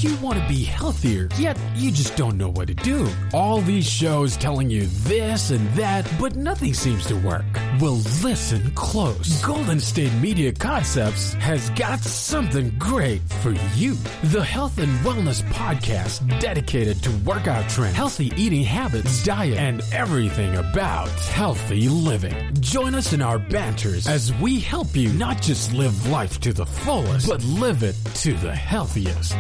you want to be healthier, yet you just don't know what to do? All these shows telling you this and that, but nothing seems to work. Well, listen close. Golden State Media Concepts has got something great for you. The Health and Wellness Podcast dedicated to workout trends, healthy eating habits, diet, and everything about healthy living. Join us in our banters as we help you not just live life to the fullest, but live it to the healthiest.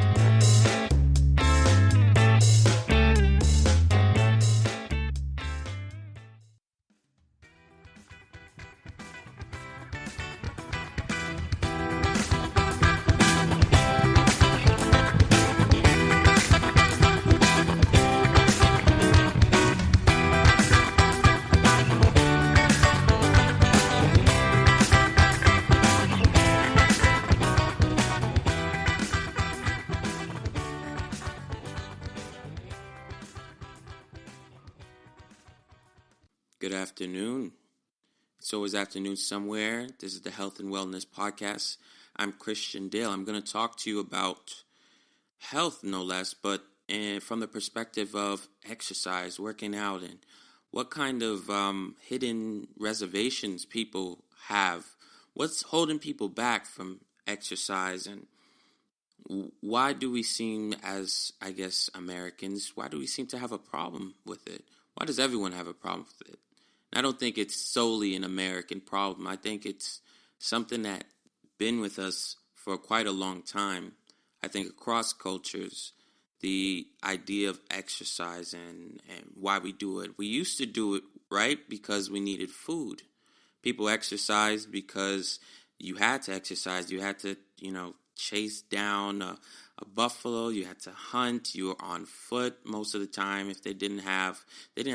Good afternoon. It's always afternoon somewhere. This is the Health and Wellness Podcast. I'm Christian Dale. I'm going to talk to you about health, no less, but from the perspective of exercise, working out, and what kind of hidden reservations people have. What's holding people back from exercise, and why do we seem, as, I guess, Americans, why do we seem to have a problem with it? Why does everyone have a problem with it? I don't think it's solely an American problem. I think it's something that's been with us for quite a long time. I think across cultures, the idea of exercise and why we do it. We used to do it, right, because we needed food. People exercised because you had to exercise. You had to, chase down a buffalo. You had to hunt. You were on foot most of the time. If they didn't have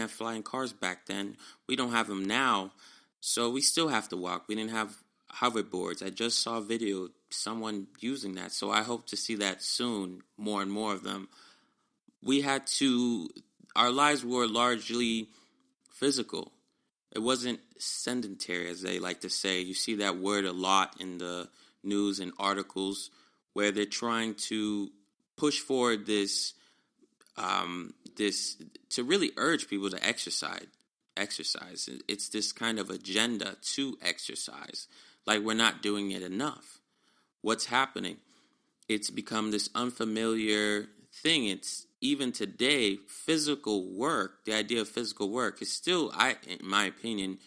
flying cars back then. We don't have them now, so we still have to walk. We didn't have hoverboards. I just saw a video someone using that, so I hope to see that soon. More and more of them. Our lives were largely physical. It wasn't sedentary, as they like to say. You see that word a lot in the news and articles where they're trying to push forward this to really urge people to exercise. It's this kind of agenda to exercise, like we're not doing it enough. What's happening? It's become this unfamiliar thing. It's even today, physical work, the idea of physical work is still, in my opinion,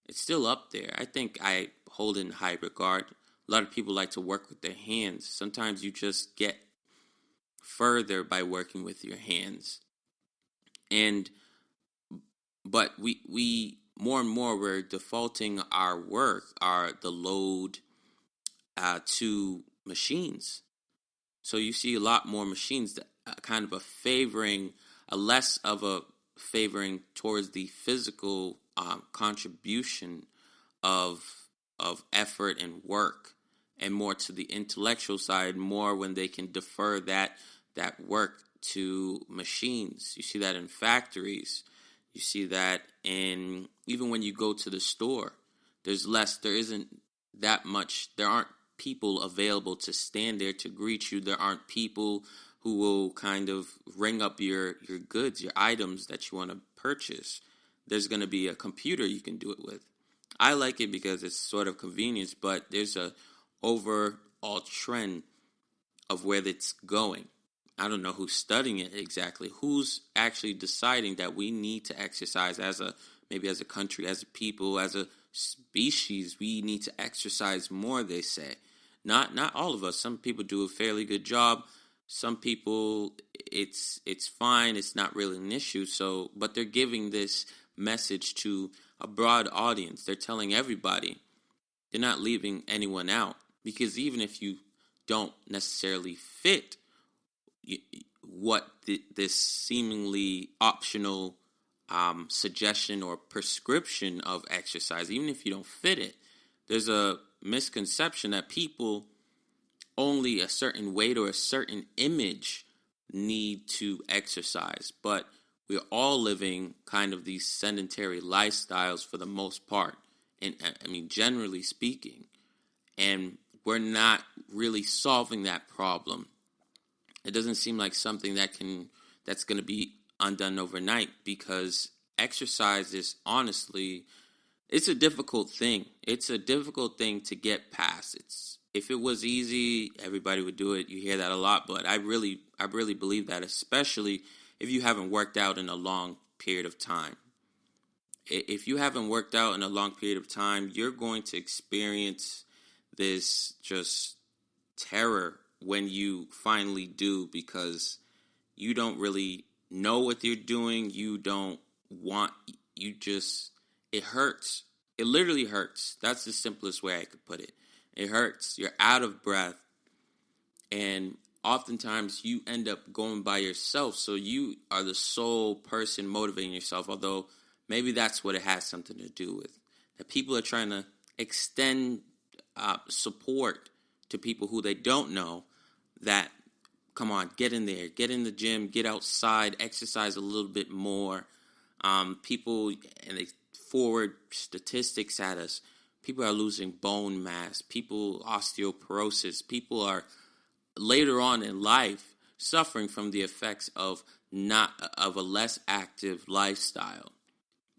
it's still up there. I think I hold it in high regard. A lot of people like to work with their hands. Sometimes you just get further by working with your hands. But we more and more, we're defaulting our work, the load to machines. So you see a lot more machines that kind of less of a favoring towards the physical contribution of effort and work, and more to the intellectual side, more when they can defer that work to machines. You see that in factories. You see that even when you go to the store, there isn't that much, there aren't people available to stand there to greet you. There aren't people who will kind of ring up your goods, your items that you want to purchase. There's going to be a computer you can do it with. I like it because it's sort of convenience, but there's a overall trend of where it's going. I don't know who's studying it exactly. Who's actually deciding that we need to exercise as a country, as a people, as a species? We need to exercise more, they say. Not all of us. Some people do a fairly good job. Some people, it's fine. It's not really an issue. So, but they're giving this message to a broad audience. They're telling everybody. They're not leaving anyone out, because even if you don't necessarily fit what this seemingly optional suggestion or prescription of exercise, even if you don't fit it, there's a misconception that people only a certain weight or a certain image need to exercise. But we're all living kind of these sedentary lifestyles for the most part. And I mean, generally speaking, and we're not really solving that problem. It doesn't seem like something that's going to be undone overnight, because exercise is honestly, it's a difficult thing. It's a difficult thing to get past. If it was easy, everybody would do it. You hear that a lot, but I really believe that, especially if you haven't worked out in a long period of time. If you haven't worked out in a long period of time, you're going to experience this just terror when you finally do, because you don't really know what you're doing. It hurts. It literally hurts. That's the simplest way I could put it. It hurts. You're out of breath. And oftentimes you end up going by yourself. So you are the sole person motivating yourself, although maybe that's what it has something to do with. That people are trying to extend support to people who they don't know, that, come on, get in there, get in the gym, get outside, exercise a little bit more. People, and they forward statistics at us. People are losing bone mass. People, osteoporosis. People are later on in life suffering from the effects of a less active lifestyle,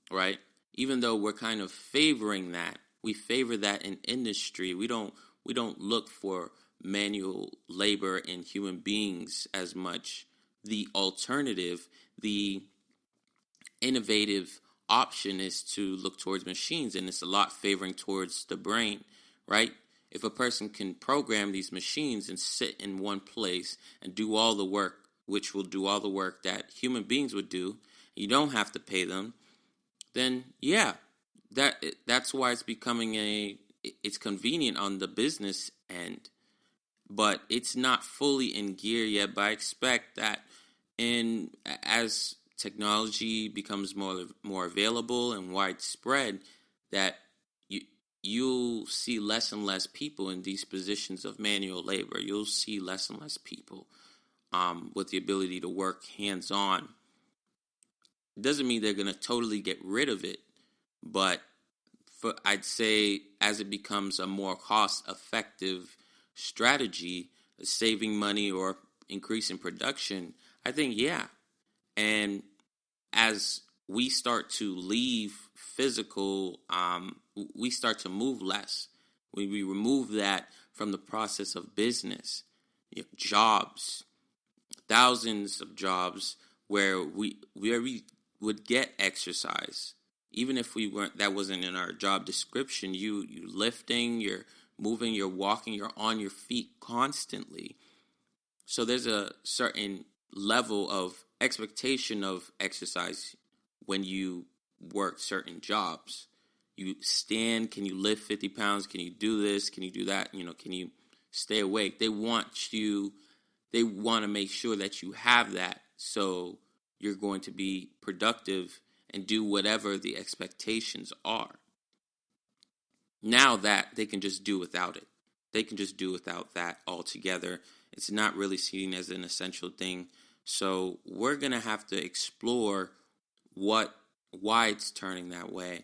right? Even though we're kind of favoring that, we favor that in industry. We don't look for manual labor in human beings as much. The alternative, the innovative option is to look towards machines, and it's a lot favoring towards the brain, right? If a person can program these machines and sit in one place and do all the work, which will do all the work that human beings would do, you don't have to pay them, then yeah, that's why it's becoming it's convenient on the business end. But it's not fully in gear yet. But I expect that as technology becomes more available and widespread, that you'll see less and less people in these positions of manual labor. You'll see less and less people with the ability to work hands-on. It doesn't mean they're going to totally get rid of it, but I'd say as it becomes a more cost-effective strategy, saving money or increasing production, I think, yeah. And as we start to leave physical, we start to move less. We remove that from the process of business, jobs, thousands of jobs where we would get exercise. Even if that wasn't in our job description, you lifting, you're moving, you're walking, you're on your feet constantly. So there's a certain level of expectation of exercise when you work certain jobs. You stand, can you lift 50 pounds? Can you do this? Can you do that? Can you stay awake? They want to make sure that you have that, so you're going to be productive and do whatever the expectations are. Now that they can just do without it. They can just do without that altogether. It's not really seen as an essential thing. So we're going to have to explore why it's turning that way,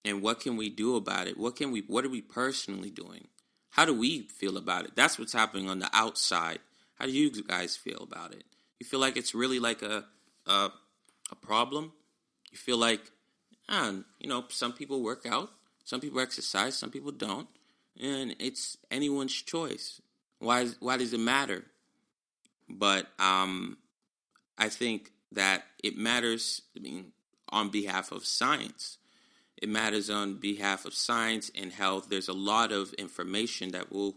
and what can we do about it? What are we personally doing? How do we feel about it? That's what's happening on the outside. How do you guys feel about it? You feel like it's really like a problem? You feel like, some people work out, some people exercise, some people don't, and it's anyone's choice. Why does it matter? But I think that it matters, on behalf of science. It matters on behalf of science and health. There's a lot of information that we'll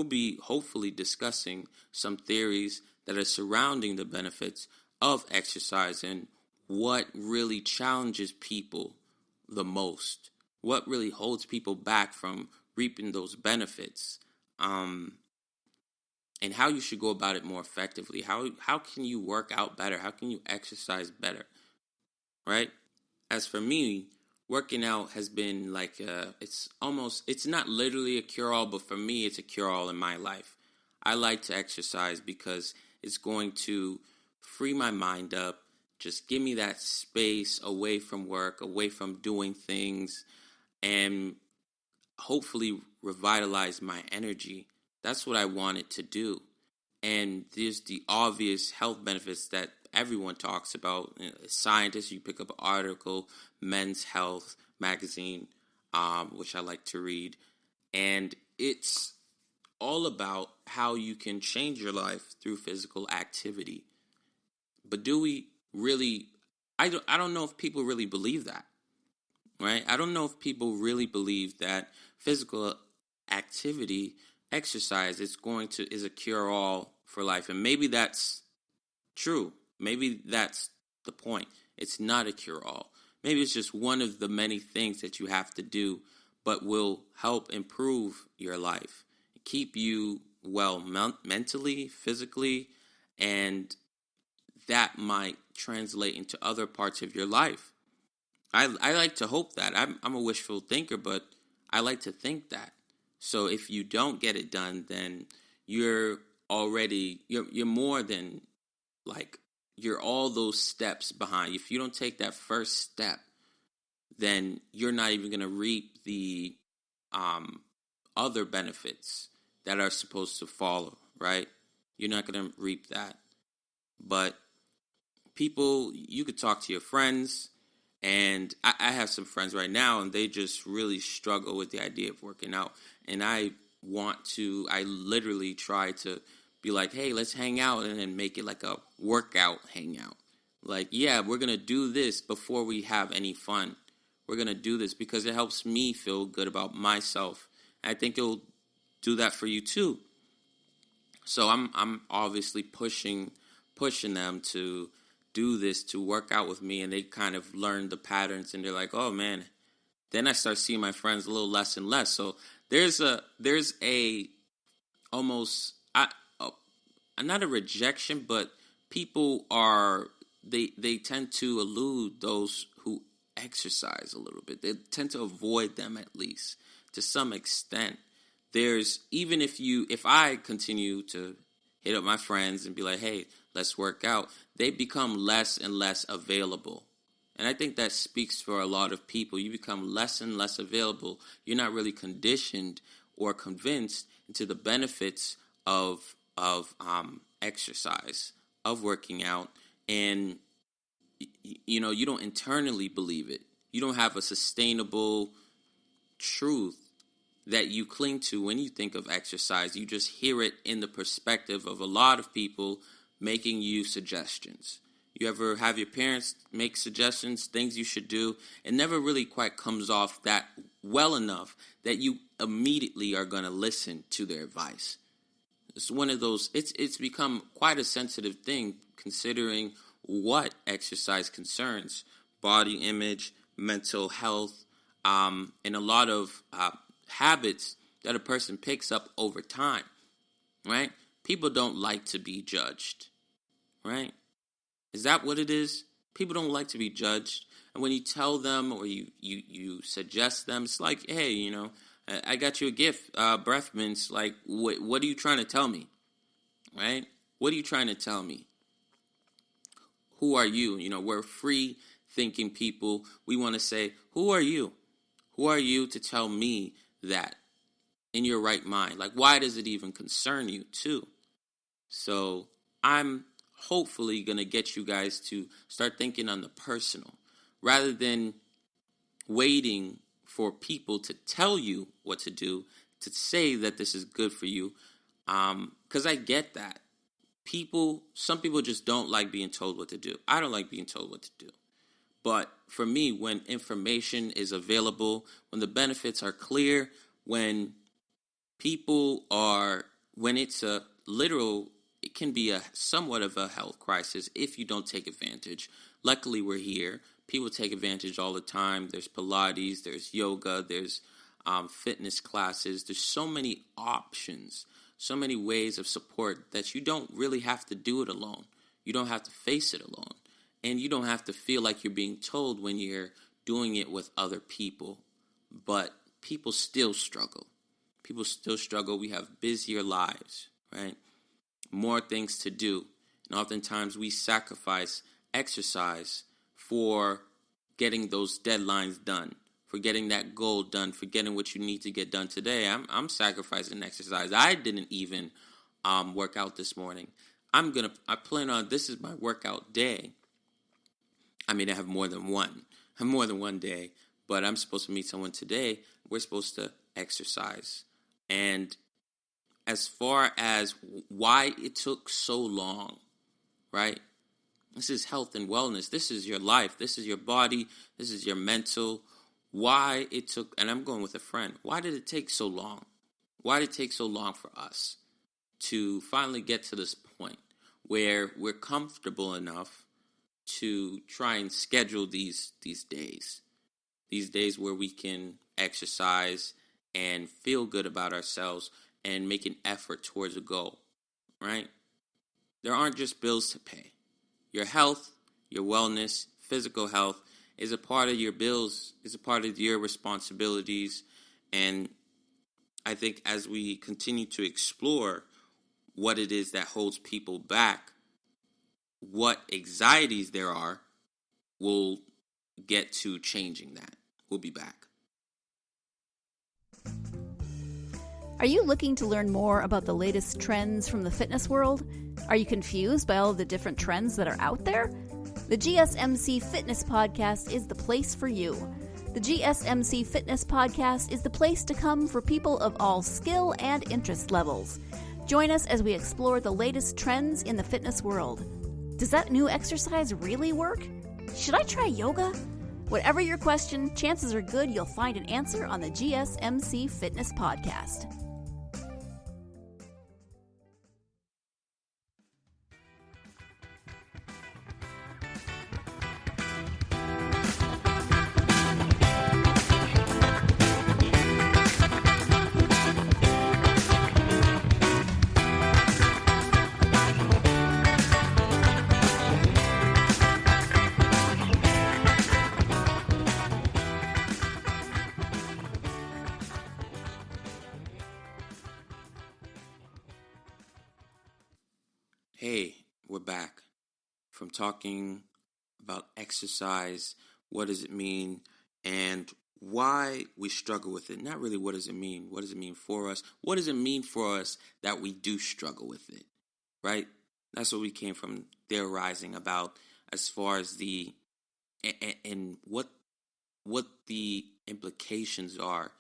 be hopefully discussing, some theories that are surrounding the benefits of exercise and what really challenges people the most, what really holds people back from reaping those benefits, and how you should go about it more effectively. How can you work out better? How can you exercise better, right? As for me, working out has been like it's not literally a cure-all, but for me, it's a cure-all in my life. I like to exercise because it's going to free my mind up, just give me that space away from work, away from doing things, and hopefully revitalize my energy. That's what I want it to do. And there's the obvious health benefits that everyone talks about. Scientists, you pick up an article, Men's Health magazine, which I like to read. And it's all about how you can change your life through physical activity. But do we really, I don't know if people really believe that, right? I don't know if people really believe that physical activity, exercise, is a cure-all for life. And maybe that's true. Maybe that's the point. It's not a cure-all. Maybe it's just one of the many things that you have to do, but will help improve your life, keep you well mentally, physically, and that might translate into other parts of your life. I like to hope that. I'm a wishful thinker, but I like to think that. So if you don't get it done, then you're more than you're all those steps behind. If you don't take that first step, then you're not even going to reap the other benefits that are supposed to follow, right? You're not going to reap that. But people, you could talk to your friends, and I have some friends right now, and they just really struggle with the idea of working out. And I literally try to be like, hey, let's hang out, and then make it like a workout hangout. Like, yeah, we're going to do this before we have any fun. We're going to do this because it helps me feel good about myself. I think it'll do that for you too. So I'm obviously pushing them to do this, to work out with me, and they kind of learn the patterns, and they're like, oh man. Then I start seeing my friends a little less and less. So there's almost not a rejection, but people they tend to elude those who exercise a little bit. They tend to avoid them, at least to some extent. If I continue to hit up my friends and be like, hey, let's work out, they become less and less available. And I think that speaks for a lot of people. You become less and less available. You're not really conditioned or convinced into the benefits of exercise, of working out. And, you don't internally believe it. You don't have a sustainable truth that you cling to when you think of exercise. You just hear it in the perspective of a lot of people making you suggestions. You ever have your parents make suggestions, things you should do? It never really quite comes off that well enough that you immediately are going to listen to their advice. It's one of those, it's become quite a sensitive thing considering what exercise concerns: body image, mental health, and a lot of habits that a person picks up over time, right? People don't like to be judged, right? Is that what it is? People don't like to be judged. And when you tell them or you suggest them, it's like, hey, I got you a gift, breath mints. Like, what are you trying to tell me, right? What are you trying to tell me? Who are you? We're free-thinking people. We want to say, who are you? Who are you to tell me that in your right mind? Like, why does it even concern you, too? So I'm hopefully going to get you guys to start thinking on the personal rather than waiting for people to tell you what to do, to say that this is good for you. Because I get that. Some people just don't like being told what to do. I don't like being told what to do. But for me, when information is available, when the benefits are clear, when it's a literal, it can be somewhat of a health crisis if you don't take advantage. Luckily, we're here. People take advantage all the time. There's Pilates, there's yoga, there's fitness classes. There's so many options, so many ways of support that you don't really have to do it alone. You don't have to face it alone. And you don't have to feel like you're being told when you're doing it with other people. But people still struggle. People still struggle. We have busier lives, right? More things to do. And oftentimes we sacrifice exercise for getting those deadlines done, for getting that goal done, for getting what you need to get done today. I'm sacrificing exercise. I didn't even workout this morning. I plan on, this is my workout day. I mean, I have more than one day, but I'm supposed to meet someone today. We're supposed to exercise. And as far as why it took so long, right? This is health and wellness. This is your life. This is your body. This is your mental. Why it took, and I'm going with a friend, why did it take so long? Why did it take so long for us to finally get to this point where we're comfortable enough to try and schedule these days where we can exercise and feel good about ourselves and make an effort towards a goal, right? There aren't just bills to pay. Your health, your wellness, physical health is a part of your bills, is a part of your responsibilities. And I think as we continue to explore what it is that holds people back, what anxieties there are, we'll get to changing that. We'll be back. Are you looking to learn more about the latest trends from the fitness world? Are you confused by all of the different trends that are out there? The GSMC Fitness Podcast is the place for you. The GSMC Fitness Podcast is the place to come for people of all skill and interest levels. Join us as we explore the latest trends in the fitness world. Does that new exercise really work? Should I try yoga? Whatever your question, chances are good you'll find an answer on the GSMC Fitness Podcast. Hey, we're back from talking about exercise, what does it mean, and why we struggle with it. Not really what does it mean. What does it mean for us? What does it mean for us that we do struggle with it, right? That's what we came from theorizing about as far as the, and what the implications are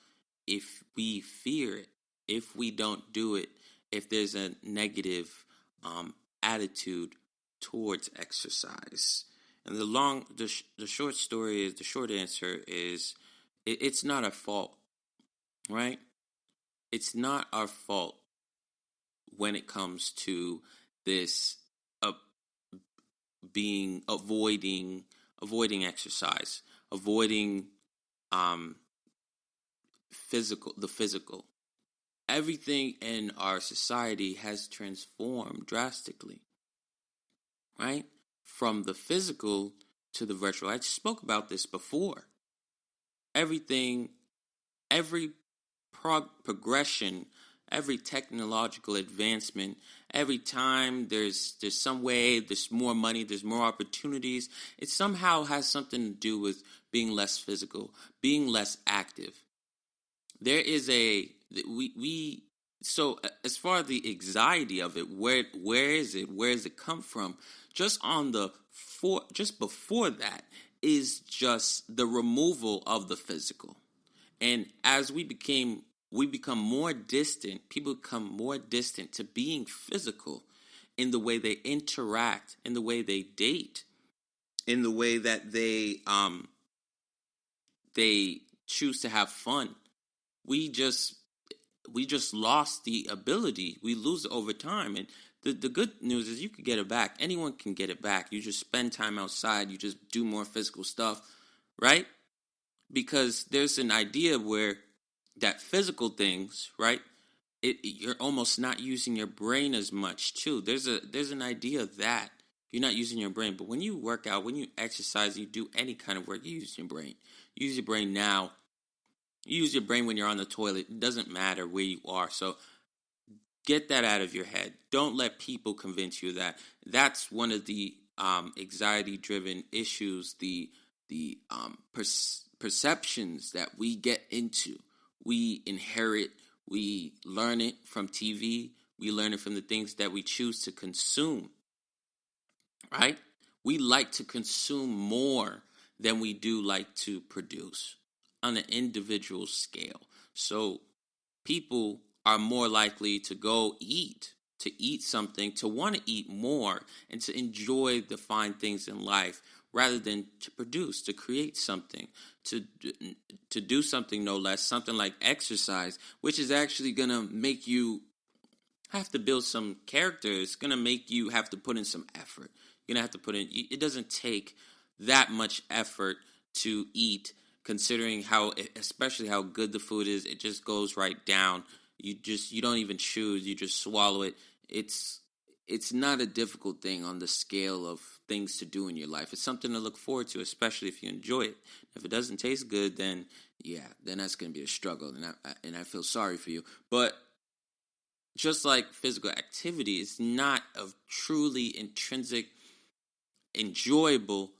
if we fear it, if we don't do it, if there's a negative attitude towards exercise. And the short story is, the short answer is, it's not our fault, right? It's not our fault when it comes to this avoiding exercise, avoiding the physical. Everything in our society has transformed drastically, right? From the physical to the virtual. I spoke about this before. Everything, every progression, every technological advancement, every time there's some way, there's more money, there's more opportunities, it somehow has something to do with being less physical, being less active. There is so as far as the anxiety of it, where is it? Where does it come from? Just before that is just the removal of the physical. And as we become more distant, people become more distant to being physical in the way they interact, in the way they date, in the way that they choose to have fun. We just lost the ability. We lose it over time. And the good news is you can get it back. Anyone can get it back. You just spend time outside. You just do more physical stuff, right? Because there's an idea where that physical things, right? You're almost not using your brain as much too. There's an idea that you're not using your brain. But when you work out, when you exercise, you do any kind of work, you use your brain. You use your brain now. You use your brain when you're on the toilet. It doesn't matter where you are. So get that out of your head. Don't let people convince you that. That's one of the anxiety-driven issues, the perceptions that we get into. We inherit, we learn it from TV, We learn it from the things that we choose to consume, right? We like to consume more than we do like to produce on an individual scale. So people are more likely to go to eat something, to want to eat more, and to enjoy the fine things in life rather than to produce, to create something, to do something no less, something like exercise, which is actually going to make you have to build some character. It's going to make you have to put in some effort. You're going to have to put in, it doesn't take that much effort to eat, considering especially how good the food is. It just goes right down. You don't even chew, you just swallow it. It's not a difficult thing on the scale of things to do in your life. It's something to look forward to, especially if you enjoy it. If it doesn't taste good, then that's going to be a struggle, and I feel sorry for you. But just like physical activity, it's not a truly intrinsic, enjoyable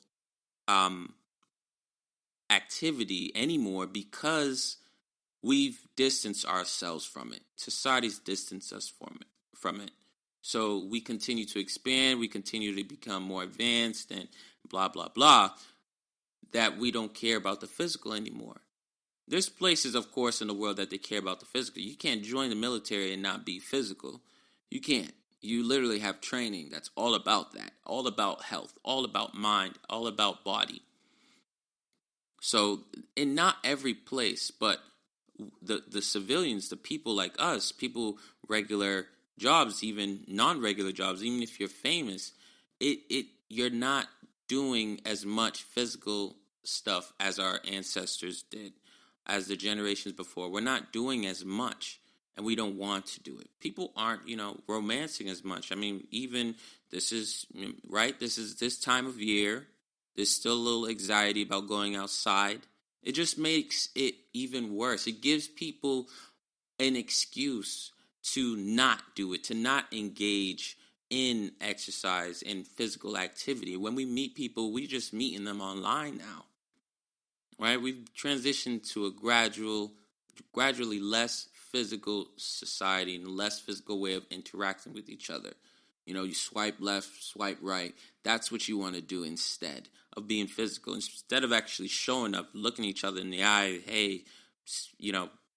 activity anymore because we've distanced ourselves from it. Society's distanced us from it. So we continue to expand, we continue to become more advanced and blah, blah, blah, that we don't care about the physical anymore. There's places, of course, in the world that they care about the physical. You can't join the military and not be physical. You can't. You literally have training that's all about that, all about health, all about mind, all about body. So in not every place, but the civilians, the people like us, people regular jobs, even non-regular jobs, even if you're famous, you're not doing as much physical stuff as our ancestors did, as the generations before. We're not doing as much, and we don't want to do it. People aren't, romancing as much. I mean, even this is this time of year. There's still a little anxiety about going outside. It just makes it even worse. It gives people an excuse to not do it, to not engage in exercise and physical activity. When we meet people, we just meeting them online now, right? We've transitioned to a gradually less physical society and less physical way of interacting with each other. You swipe left, swipe right. That's what you want to do instead of being physical. Instead of actually showing up, looking each other in the eye, hey,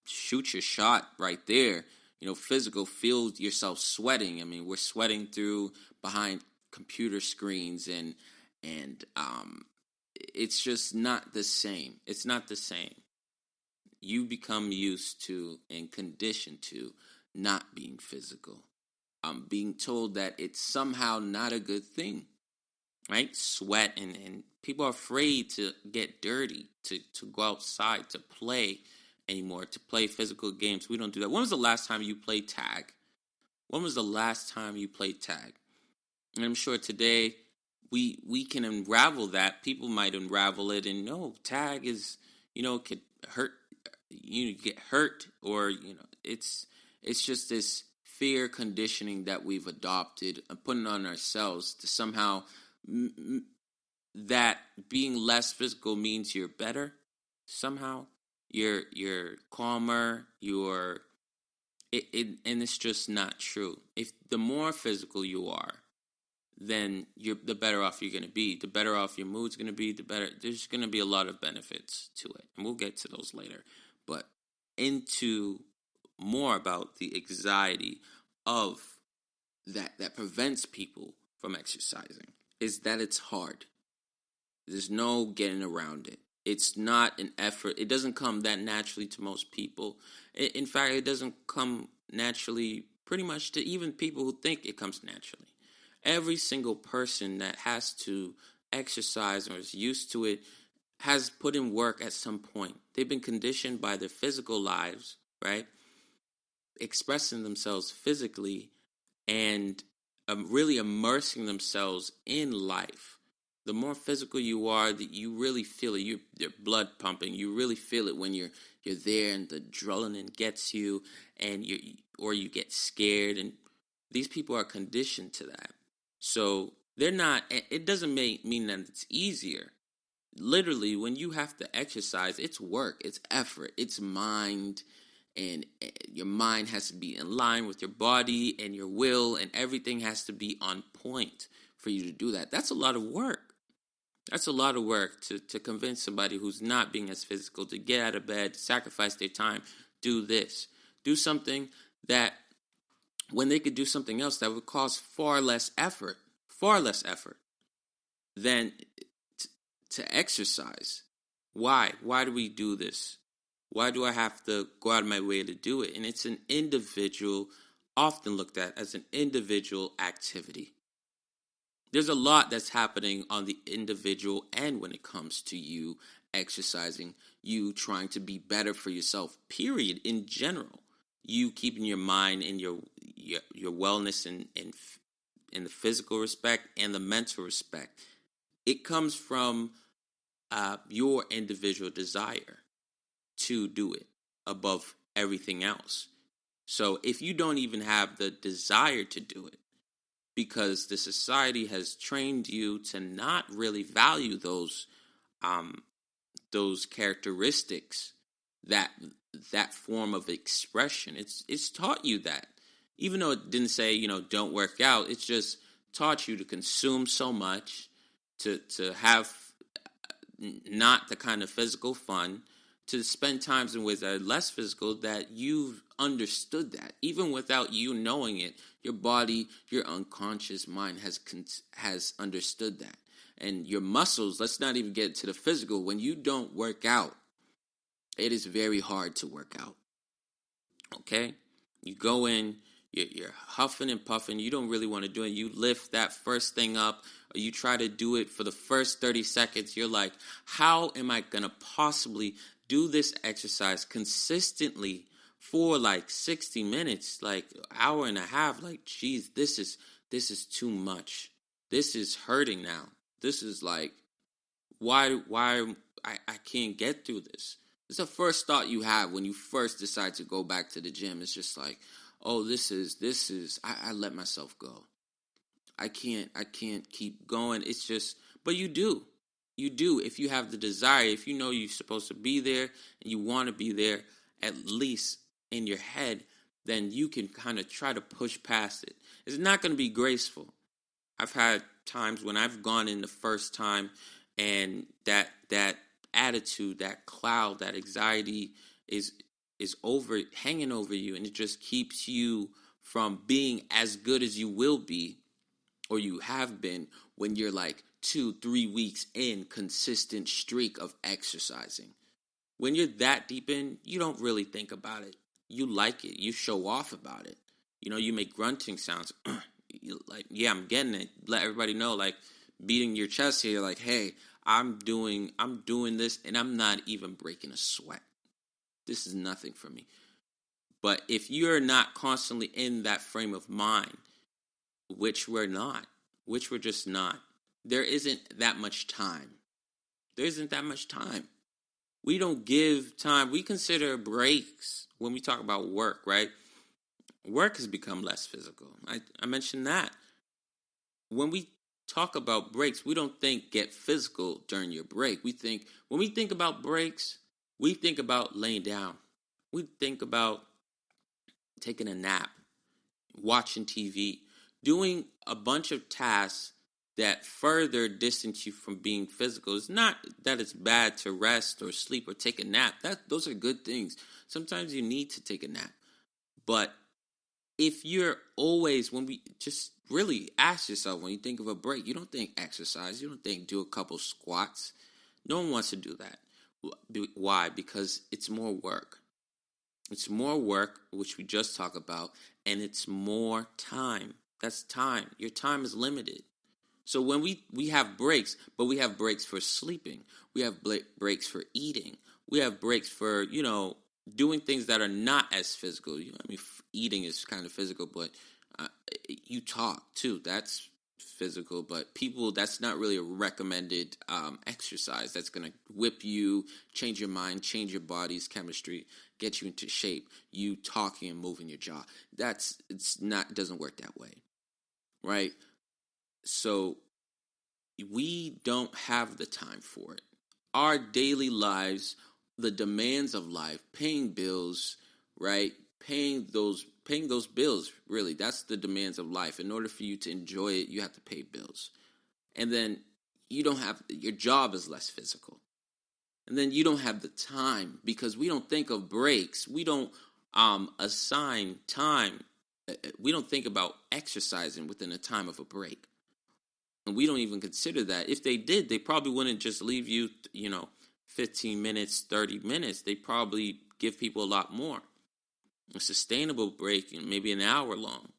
shoot your shot right there. Physical, feel yourself sweating. I mean, we're sweating behind computer screens and it's just not the same. It's not the same. You become used to and conditioned to not being physical. Being told that it's somehow not a good thing, right? Sweat and people are afraid to get dirty, to go outside, to play anymore, to play physical games. We don't do that. When was the last time you played tag? When was the last time you played tag? And I'm sure today we can unravel that. People might unravel it and no, tag is, could hurt, get hurt, or, it's just this fear conditioning that we've adopted and putting on ourselves to somehow that being less physical means you're better. Somehow you're calmer. And it's just not true. If the more physical you are, then the better off you're going to be. The better off your mood's going to be. There's going to be a lot of benefits to it, and we'll get to those later. But into more about the anxiety of that prevents people from exercising is that it's hard. There's no getting around it. It's not an effort. It doesn't come that naturally to most people. In fact, it doesn't come naturally pretty much to even people who think it comes naturally. Every single person that has to exercise or is used to it has put in work at some point. They've been conditioned by their physical lives, right? Expressing themselves physically and really immersing themselves in life. The more physical you are, that you really feel it. Your blood pumping. You really feel it when you're there, and the adrenaline gets you, and you get scared. And these people are conditioned to that. So they're not. It doesn't mean that it's easier. Literally, when you have to exercise, it's work, it's effort, it's mind, and your mind has to be in line with your body and your will, and everything has to be on point for you to do that. That's a lot of work. That's a lot of work to convince somebody who's not being as physical to get out of bed, sacrifice their time, do this. Do something that, when they could do something else that would cost far less effort than to exercise. Why? Why do we do this? Why do I have to go out of my way to do it? And it's an individual, often looked at as an individual activity. There's a lot that's happening on the individual end when it comes to you exercising, you trying to be better for yourself, period, in general. You keeping your mind and your wellness in the physical respect and the mental respect. It comes from your individual desire to do it above everything else. So if you don't even have the desire to do it, because the society has trained you to not really value those characteristics, that form of expression. It's taught you that. Even though it didn't say, don't work out, it's just taught you to consume so much, to have not the kind of physical fun, to spend times in ways that are less physical, that you've understood that. Even without you knowing it, your body, your unconscious mind has understood that. And your muscles, let's not even get to the physical. When you don't work out, it is very hard to work out. Okay? You go in, you're huffing and puffing. You don't really want to do it. You lift that first thing up, or you try to do it for the first 30 seconds. You're like, how am I going to possibly do this exercise consistently for like 60 minutes, like an hour and a half? Like, geez, this is too much. This is hurting now. This is like, why I can't get through this. It's the first thought you have when you first decide to go back to the gym. It's just like, oh, this is, I let myself go. I can't keep going. It's just, but you do. You do. If you have the desire, if you know you're supposed to be there and you want to be there, at least in your head, then you can kind of try to push past it. It's not going to be graceful. I've had times when I've gone in the first time and that attitude, that cloud, that anxiety is hanging over you, and it just keeps you from being as good as you will be, or you have been, when you're like 2-3 weeks in consistent streak of exercising. When you're that deep in, you don't really think about it. You like it. You show off about it. You make grunting sounds. Like, yeah, I'm getting it. Let everybody know, like, beating your chest here, like, hey, I'm doing this, and I'm not even breaking a sweat. This is nothing for me. But if you're not constantly in that frame of mind, which we're just not, there isn't that much time. We don't give time. We consider breaks when we talk about work, right? Work has become less physical. I mentioned that. When we talk about breaks, we don't think get physical during your break. When we think about breaks, we think about laying down. We think about taking a nap, watching TV, doing a bunch of tasks that further distance you from being physical. It's not that it's bad to rest or sleep or take a nap. Those are good things. Sometimes you need to take a nap. But if you're always, when we just really ask yourself, when you think of a break, you don't think exercise. You don't think do a couple squats. No one wants to do that. Why? Because it's more work. It's more work, which we just talked about, and it's more time. That's time. Your time is limited. So when we have breaks, but we have breaks for sleeping. We have breaks for eating. We have breaks for, doing things that are not as physical. Eating is kind of physical, but you talk too. That's physical, but that's not really a recommended exercise. That's going to whip you, change your mind, change your body's chemistry, get you into shape. You talking and moving your jaw. Doesn't work that way, right? So we don't have the time for it. Our daily lives, the demands of life, paying bills, right? Paying those bills, really, that's the demands of life. In order for you to enjoy it, you have to pay bills. And then your job is less physical. And then you don't have the time, because we don't think of breaks. We don't assign time. We don't think about exercising within a time of a break. And we don't even consider that. If they did, they probably wouldn't just leave you, 15 minutes, 30 minutes. They probably give people a lot more. A sustainable break, maybe an hour long.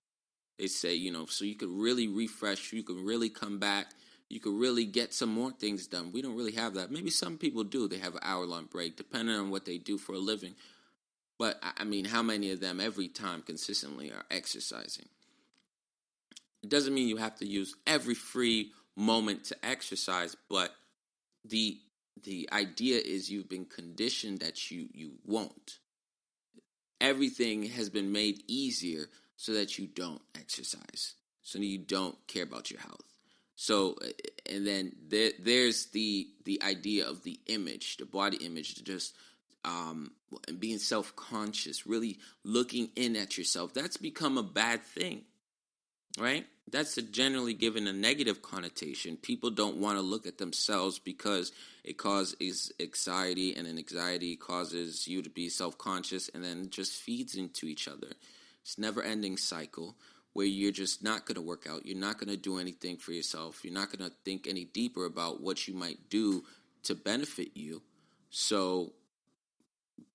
They say, so you could really refresh, you could really come back, you could really get some more things done. We don't really have that. Maybe some people do. They have an hour-long break, depending on what they do for a living. But, I mean, how many of them every time consistently are exercising? It doesn't mean you have to use every free moment to exercise, but the idea is you've been conditioned that you won't. Everything has been made easier so that you don't exercise, so that you don't care about your health. So, and then there's the idea of the image, the body image, just being self-conscious, really looking in at yourself. That's become a bad thing, right? That's generally given a negative connotation. People don't want to look at themselves because it causes anxiety, and then anxiety causes you to be self-conscious, and then it just feeds into each other. It's a never-ending cycle where you're just not going to work out. You're not going to do anything for yourself. You're not going to think any deeper about what you might do to benefit you. So,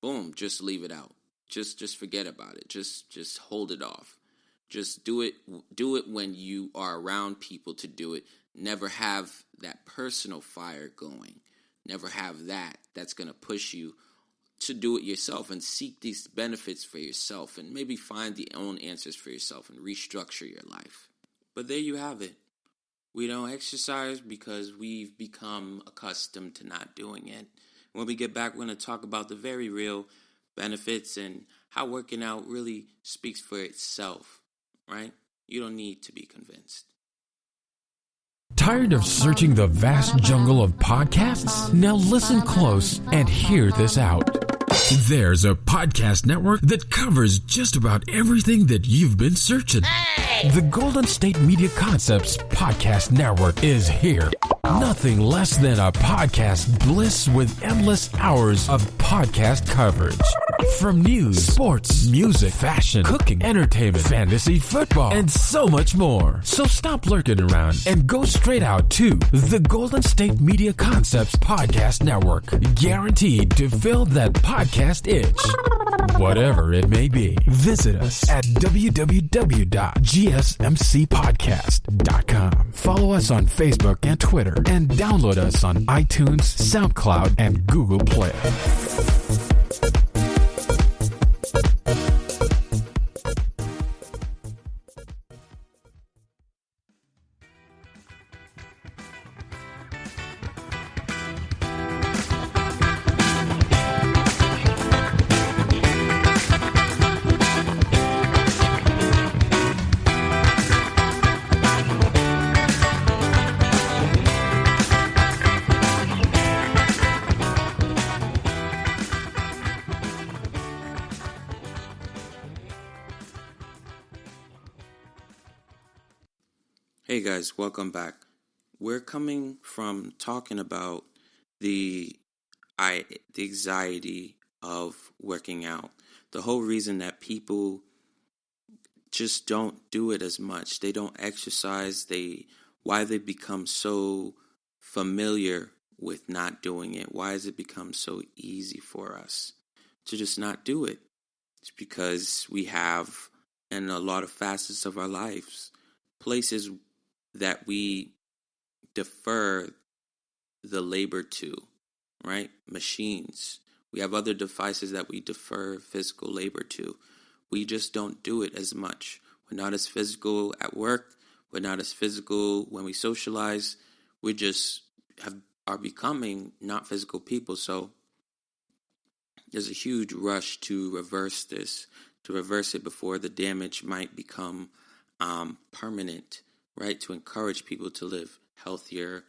boom, just leave it out. Just forget about it. Just hold it off. Just do it when you are around people to do it. Never have that personal fire going. Never have that. That's going to push you to do it yourself and seek these benefits for yourself, and maybe find the own answers for yourself and restructure your life. But there you have it. We don't exercise because we've become accustomed to not doing it. When we get back, we're going to talk about the very real benefits and how working out really speaks for itself, right? You don't need to be convinced. Tired of searching the vast jungle of podcasts? Now listen close and hear this out. There's a podcast network that covers just about everything that you've been searching. Hey! The Golden State Media Concepts Podcast Network is here. Nothing less than a podcast bliss with endless hours of podcast coverage. From news, sports, music, fashion, cooking, entertainment, fantasy, football, and so much more. So stop lurking around and go straight out to the Golden State Media Concepts Podcast Network. Guaranteed to fill that podcast itch. Whatever it may be. Visit us at www.gsmcpodcast.com. Follow us on Facebook and Twitter, and download us on iTunes, SoundCloud, and Google Play. Hey guys, welcome back. We're coming from talking about the anxiety of working out. The whole reason that people just don't do it as much. They don't exercise. Why they become so familiar with not doing it. Why has it become so easy for us to just not do it? It's because we have, in a lot of facets of our lives, places that we defer the labor to, right? Machines. We have other devices that we defer physical labor to. We just don't do it as much. We're not as physical at work. We're not as physical when we socialize. We just are becoming not physical people. So there's a huge rush to reverse this, to reverse it before the damage might become permanent, right? To encourage people to live healthier,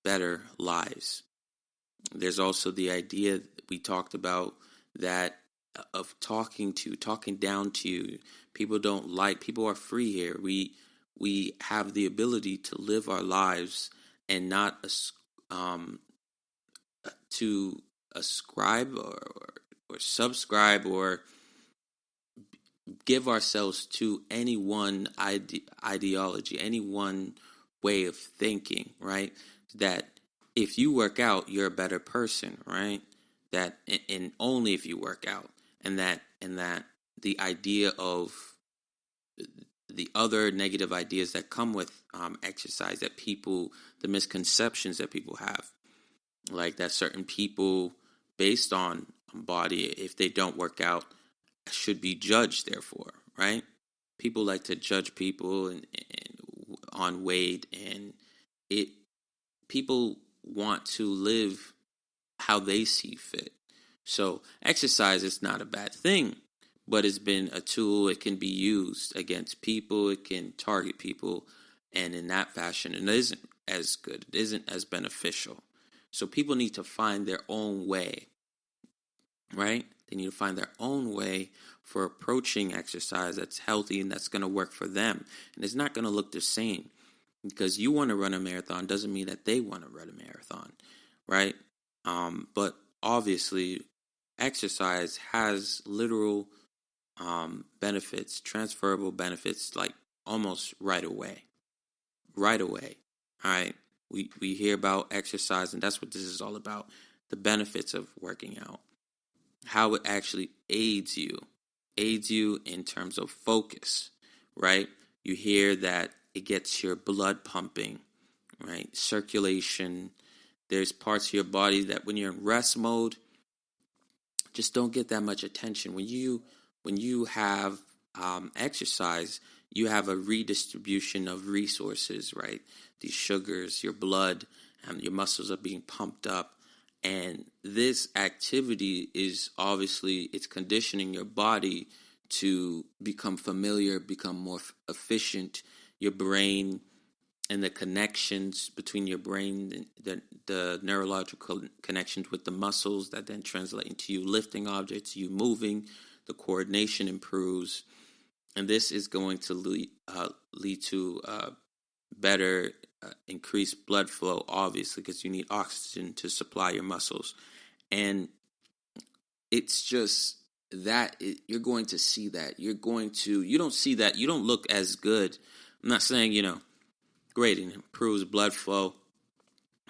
better lives. There's also the idea that we talked about that of talking down to you. People are free here. We have the ability to live our lives and not to ascribe or subscribe or give ourselves to any one ideology, any one way of thinking, right? That if you work out, you're a better person, right? That and only if you work out, and that the idea of the other negative ideas that come with exercise, the misconceptions that people have, like that certain people based on body, if they don't work out, should be judged, therefore, right? People like to judge people and on weight, and people want to live how they see fit. So exercise is not a bad thing, but it's been a tool. It can be used against people. It can target people, and in that fashion, it isn't as good. It isn't as beneficial. So people need to find their own way, right? They need to find their own way for approaching exercise that's healthy and that's going to work for them. And it's not going to look the same. Because you want to run a marathon doesn't mean that they want to run a marathon, right? But obviously, exercise has literal benefits, transferable benefits, like almost right away. Right away, all right? We hear about exercise, and that's what this is all about, the benefits of working out, how it actually aids you in terms of focus, right? You hear that it gets your blood pumping, right? Circulation. There's parts of your body that when you're in rest mode, just don't get that much attention. When you have exercise, you have a redistribution of resources, right? These sugars, your blood, your muscles are being pumped up. And this activity is obviously, it's conditioning your body to become familiar, become more efficient. Your brain and the connections between your brain, the neurological connections with the muscles that then translate into you lifting objects, you moving, the coordination improves. And this is going to lead to better increased blood flow, obviously, because you need oxygen to supply your muscles. And it's just that you're going to see that. You don't see that. You don't look as good. I'm not saying, great, it improves blood flow,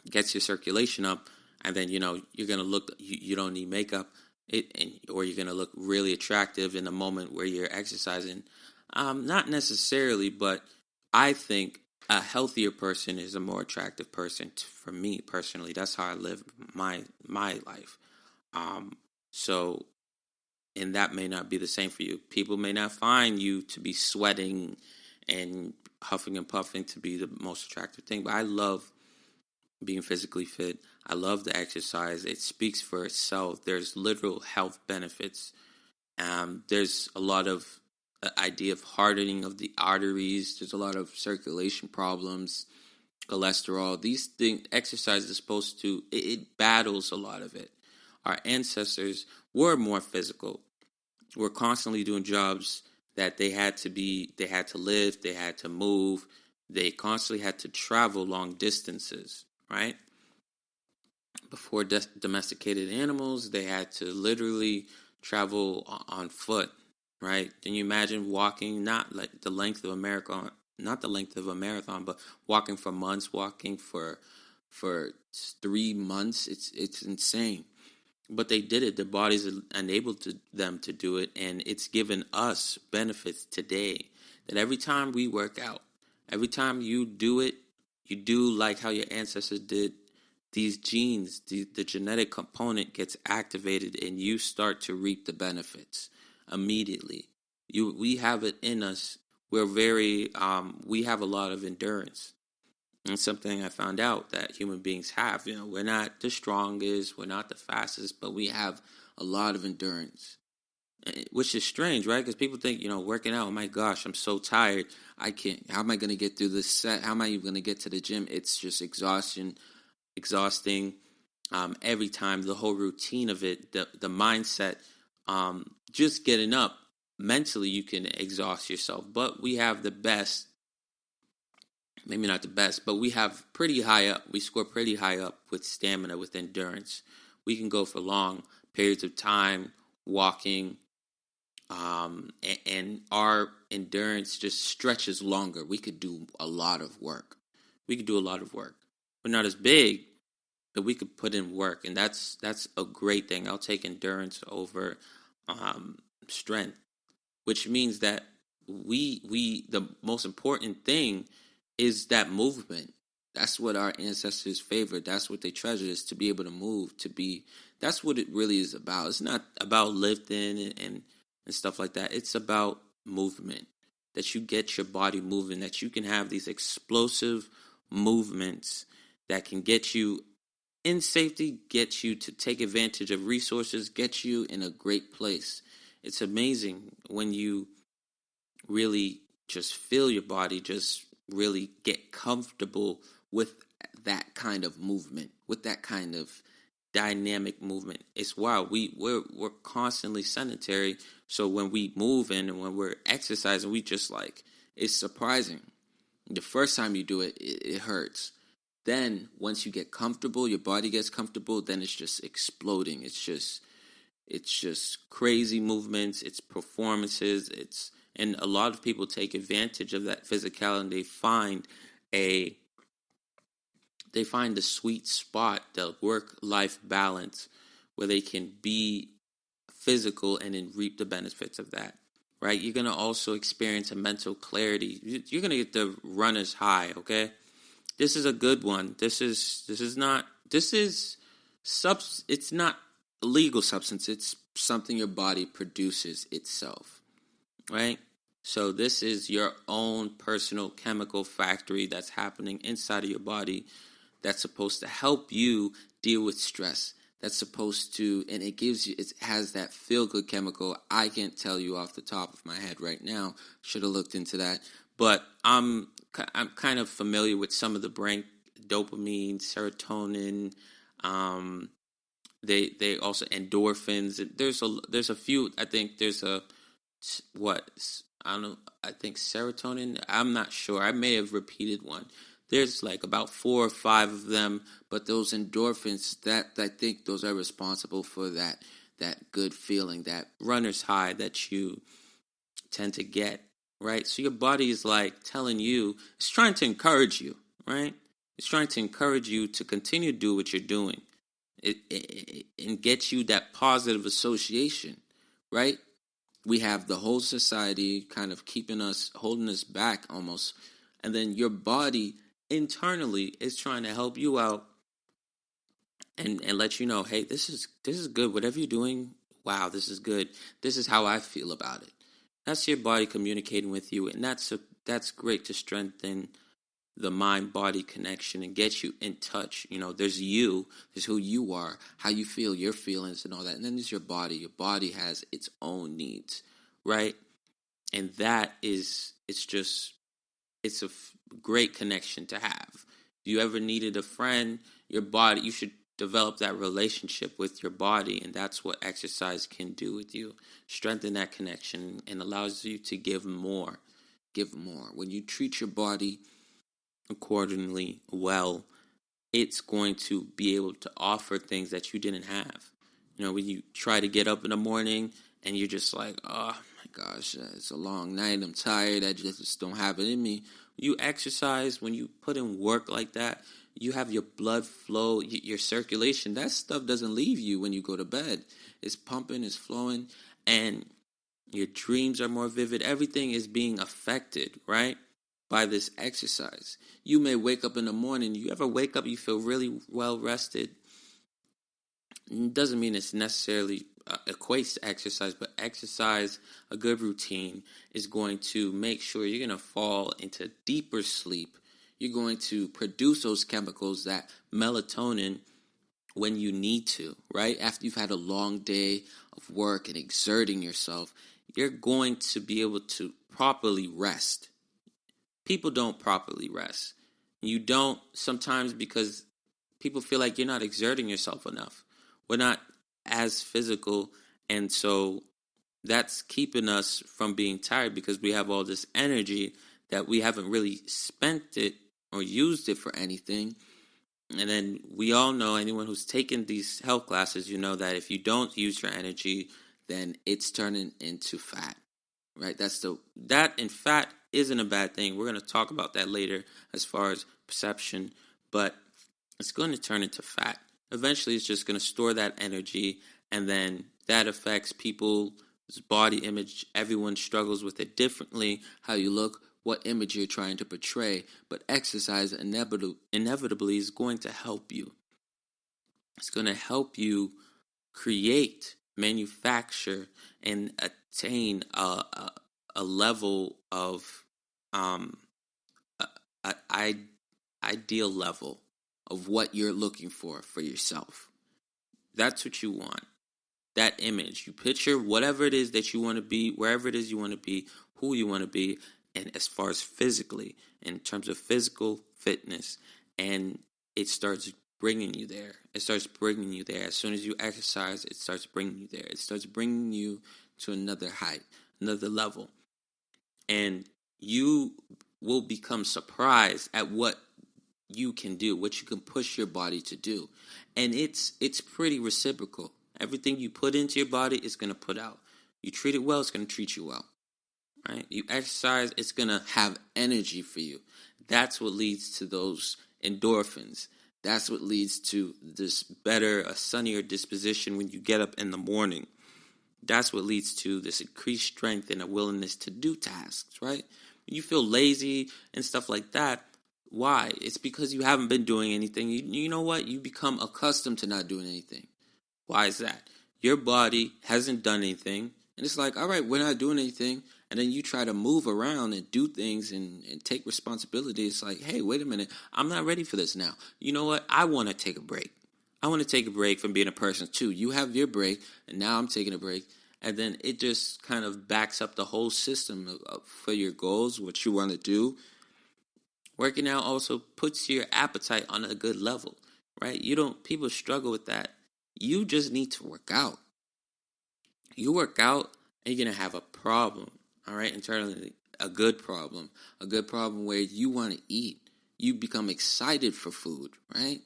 gets your circulation up, and then, you're going to look, you don't need makeup, or you're going to look really attractive in the moment where you're exercising. Not necessarily, but I think a healthier person is a more attractive person for me personally. That's how I live my life. And that may not be the same for you. People may not find you to be sweating and huffing and puffing to be the most attractive thing. But I love being physically fit. I love the exercise. It speaks for itself. There's literal health benefits. There's a lot of idea of hardening of the arteries. There's a lot of circulation problems, cholesterol. These things, exercise is supposed to, it battles a lot of it. Our ancestors were more physical. Were constantly doing jobs that they had to live, they had to move, they constantly had to travel long distances, right? Before domesticated animals, they had to literally travel on foot, right? Can you imagine walking, not like the length of a marathon, but walking for months, walking for 3 months? It's insane. But they did it. Their bodies enabled them to do it, and it's given us benefits today. That every time we work out, every time you do it, you do like how your ancestors did. These genes, the genetic component gets activated, and you start to reap the benefits immediately. We have it in us. We have a lot of endurance. And something I found out that human beings have. We're not the strongest, we're not the fastest, but we have a lot of endurance, which is strange, right? Because people think, working out, oh my gosh, I'm so tired, I can't. How am I going to get through this set? How am I even going to get to the gym? It's just exhausting. Every time, the whole routine of it, the mindset just getting up, mentally you can exhaust yourself. But we have the best, maybe not the best, but we have pretty high up. We score pretty high up with stamina, with endurance. We can go for long periods of time walking, and our endurance just stretches longer. We could do a lot of work. We're not as big, but we could put in work, and that's a great thing. I'll take endurance over strength, which means that we the most important thing is that movement. That's what our ancestors favored. That's what they treasured, is to be able to move, that's what it really is about. It's not about lifting and stuff like that. It's about movement, that you get your body moving, that you can have these explosive movements that can get you in safety, get you to take advantage of resources, get you in a great place. It's amazing when you really just feel your body, just really get comfortable with that kind of movement, with that kind of dynamic movement. It's wild. We're constantly sedentary, so when we move and when we're exercising, we just it's surprising. The first time you do it, it hurts. Then once you get comfortable, your body gets comfortable, then it's just exploding. It's just crazy movements, it's performances, and a lot of people take advantage of that physicality, and they find the sweet spot, the work-life balance, where they can be physical and then reap the benefits of that, right? You're going to also experience a mental clarity. You're going to get the runner's high, okay? This is a good one. It's not a legal substance. It's something your body produces itself, right? So this is your own personal chemical factory that's happening inside of your body, that's supposed to help you deal with stress. That's supposed to, and it has that feel-good chemical. I can't tell you off the top of my head right now. Should have looked into that. But I'm kind of familiar with some of the brain, dopamine, serotonin. They also endorphins. There's a few. I think there's I don't know. I think serotonin. I'm not sure. I may have repeated one. There's about 4 or 5 of them, but those endorphins, that I think those are responsible for that good feeling, that runner's high that you tend to get, right? So your body is telling you, it's trying to encourage you, right? It's trying to encourage you to continue to do what you're doing, and get you that positive association, right? We have the whole society kind of holding us back almost, and then your body internally is trying to help you out and let you know, hey, this is good. Whatever you're doing, wow, this is good. This is how I feel about it. That's your body communicating with you, and that's great to strengthen the mind-body connection and get you in touch. There's who you are, how you feel, your feelings and all that. And then there's your body. Your body has its own needs, right? And it's a great connection to have. If you ever needed a friend, your body, you should develop that relationship with your body, and that's what exercise can do with you. Strengthen that connection and allows you to give more. When you treat your body accordingly well, it's going to be able to offer things that you didn't have. When you try to get up in the morning and you're just like, oh my gosh, it's a long night, I'm tired, I just don't have it in me. You exercise, when you put in work like that, you have your blood flow, your circulation. That stuff doesn't leave you when you go to bed. It's pumping, it's flowing, and your dreams are more vivid. Everything is being affected, right, by this exercise. You may wake up in the morning. You ever wake up, you feel really well rested? It doesn't mean it's necessarily equates to exercise, but exercise, a good routine, is going to make sure you're going to fall into deeper sleep. You're going to produce those chemicals, that melatonin, when you need to, right? After you've had a long day of work and exerting yourself, you're going to be able to properly rest. People don't properly rest. You don't sometimes because people feel like you're not exerting yourself enough. We're not as physical And so that's keeping us from being tired because we have all this energy that we haven't really spent it or used it for anything. And then we all know, anyone who's taken these health classes, you know that if you don't use your energy, then it's turning into fat, right? And fat isn't a bad thing. We're going to talk about that later as far as perception, but it's going to turn into fat. Eventually, it's just going to store that energy, and then that affects people's body image. Everyone struggles with it differently, how you look, what image you're trying to portray, but exercise inevitably is going to help you. It's going to help you create, manufacture, and attain a level of ideal level of what you're looking for yourself. That's what you want. That image. You picture whatever it is that you want to be, wherever it is you want to be, who you want to be, and as far as physically, in terms of physical fitness, and it starts bringing you there. It starts bringing you there. As soon as you exercise, it starts bringing you there. It starts bringing you to another height, another level. And you will become surprised at what you can do, what you can push your body to do. And it's pretty reciprocal. Everything you put into your body is going to put out. You treat it well, it's going to treat you well. Right? You exercise, it's going to have energy for you. That's what leads to those endorphins. That's what leads to this better, a sunnier disposition when you get up in the morning. That's what leads to this increased strength and a willingness to do tasks, right? When you feel lazy and stuff like that, why? It's because you haven't been doing anything. You know what? You become accustomed to not doing anything. Why is that? Your body hasn't done anything, and it's like, all right, we're not doing anything. And then you try to move around and do things and take responsibility. It's like, hey, wait a minute. I'm not ready for this now. You know what? I want to take a break. I want to take a break from being a person too. You have your break, and now I'm taking a break. And then it just kind of backs up the whole system for your goals, what you want to do. Working out also puts your appetite on a good level, right? People struggle with that. You just need to work out. You work out, and you're going to have a problem. All right, internally, a good problem where you want to eat. You become excited for food, right?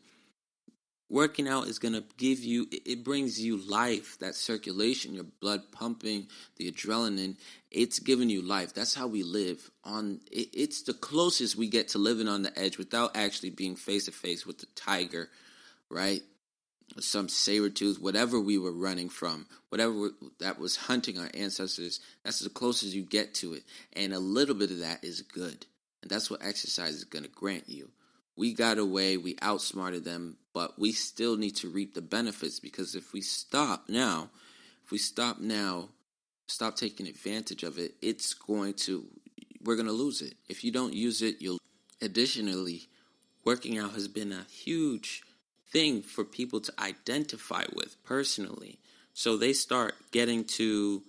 Working out is going to give you, it brings you life, that circulation, your blood pumping, the adrenaline, it's giving you life. That's how we live. It's the closest we get to living on the edge without actually being face to face with the tiger, right? Some saber tooth, whatever we were running from, whatever that was hunting our ancestors, that's the closest you get to it. And a little bit of that is good. And that's what exercise is going to grant you. We got away, we outsmarted them, but we still need to reap the benefits, because if we stop now, stop taking advantage of it, we're going to lose it. If you don't use it, you'll. Additionally, working out has been a huge thing for people to identify with personally. So they start getting to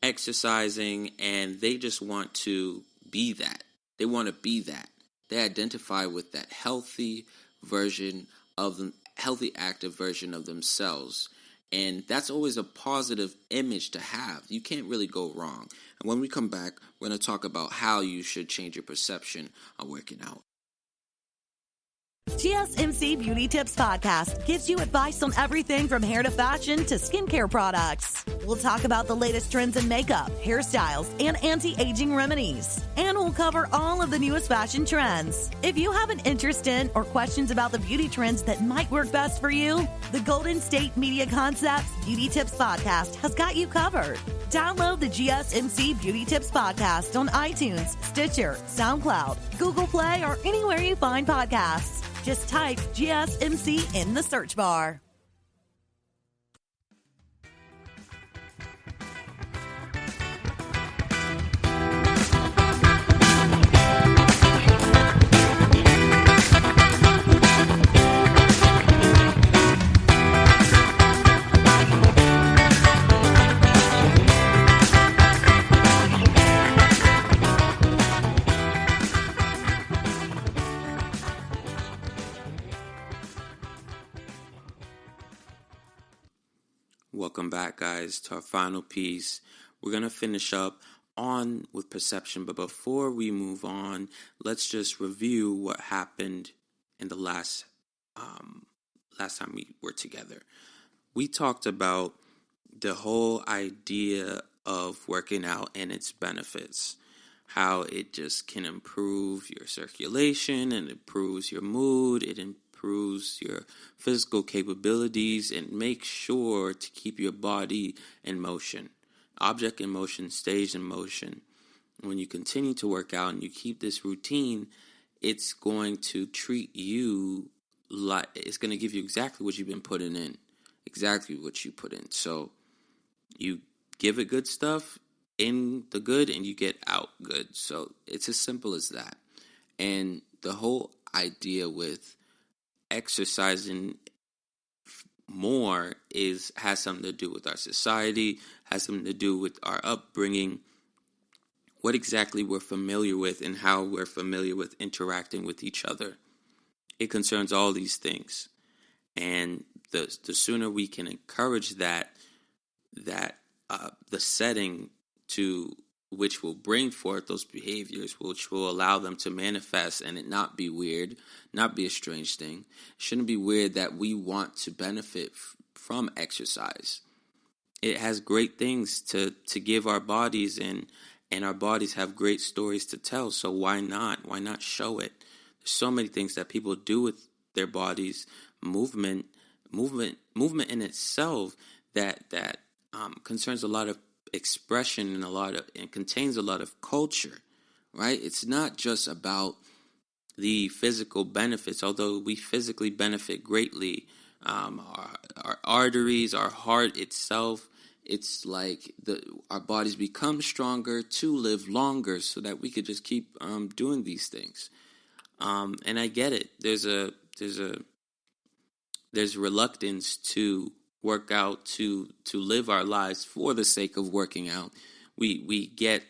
exercising and they just want to be that. They want to be that. They identify with that healthy version of them, healthy, active version of themselves. And that's always a positive image to have. You can't really go wrong. And when we come back, we're going to talk about how you should change your perception on working out. GSMC Beauty Tips Podcast gives you advice on everything from hair to fashion to skincare products. We'll talk about the latest trends in makeup, hairstyles, and anti-aging remedies. And we'll cover all of the newest fashion trends. If you have an interest in or questions about the beauty trends that might work best for you, the Golden State Media Concepts Beauty Tips Podcast has got you covered. Download the GSMC Beauty Tips Podcast on iTunes, Stitcher, SoundCloud, Google Play, or anywhere you find podcasts. Just type GSMC in the search bar. Welcome back, guys, to our final piece. We're going to finish up on with perception, but before we move on, let's just review what happened in the last time we were together. We talked about the whole idea of working out and its benefits, how it just can improve your circulation and improves your mood, it improves your physical capabilities, and make sure to keep your body in motion. Object in motion stays in motion. When you continue to work out and you keep this routine, it's going to treat you like, it's going to give you exactly what you've been putting in, exactly what you put in. So you give it good stuff in the good and you get out good. So it's as simple as that. And the whole idea with exercising more has something to do with our society, has something to do with our upbringing, what exactly we're familiar with and how we're familiar with interacting with each other. It concerns all these things. And the sooner we can encourage that the setting to which will bring forth those behaviors, which will allow them to manifest and it not be weird, not be a strange thing. It shouldn't be weird that we want to benefit from exercise. It has great things to give our bodies, and our bodies have great stories to tell. So why not? Why not show it? There's so many things that people do with their bodies. Movement in itself that concerns a lot of expression and contains a lot of culture, right? It's not just about the physical benefits, although we physically benefit greatly. Our arteries, our heart itself, it's like our bodies become stronger to live longer so that we could just keep doing these things. And I get it. There's reluctance to work out, to live our lives for the sake of working out. We get